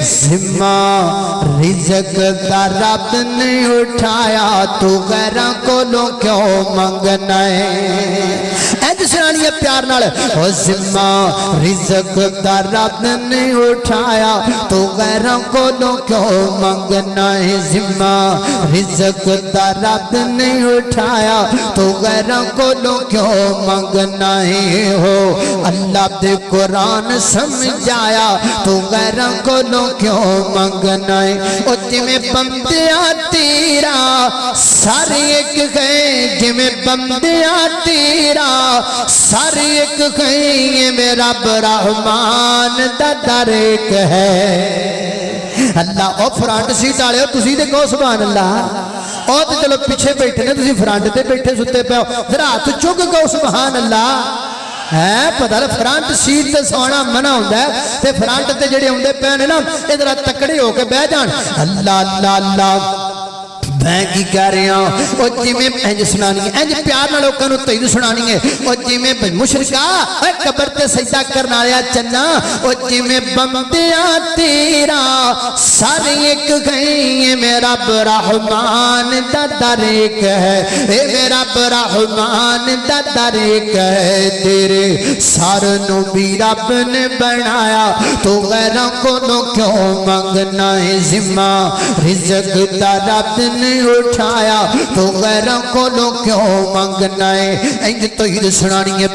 ذمہ رزق دا رب نے اٹھایا تو غیراں کولوں کیوں منگنا ہے اج سنانی ہے پیار نال او ذمہ رزق دا رب نے اٹھایا تو غیراں کولوں کیوں منگنا ہے ذمہ رزق دا رب نے اٹھایا تو غیراں کولوں کیوں منگنا ہے ہو اللہ دے قرآن سمجھایا تو غیراں کولوں کیوں منگنا ہے او جویں بندیاں تیرا سارے ایک گئے جویں بندیاں تیرا سارے ایک گئے یہ میرا رحمان دا در ایک ہے اللہ او فرانٹ سیٹ آلے ہو تسی دے کہو سبحان اللہ او تے چلو پیچھے بیٹھے نے تسی فرانٹ تے بیٹھے ستے پہ ہو ذرا تو چک کہو سبحان اللہ ہے پتہ لے فرانٹ سیٹ تے سونا منع ہوندہ ہے تے فرانٹ تے جڑے ہوندے پہنے نا ادھر تکڑے ہو کے بہ جان اللہ اللہ اللہ میں کی کہہ رہے ہیں او جی میں انج سنانی ہے انج پیار نہ لوگوں نو تید سنانی ہے او جی میں مشرکا اے قبر تے سجدہ کرنا آیا چنا او جی میں بندیاں تیرا سارے ایک گئیں میرا رحمان دا در ایک ہے اے میرا رحمان دا در ایک ہے تیرے سارنوں بھی رب نے بنایا تو غیروں کو نو کیوں منگنا ہے ذمہ رزق دا رب نے اٹھایا تو غیروں کو لو کیوں منگنا ہے انج توحید سنانی ہے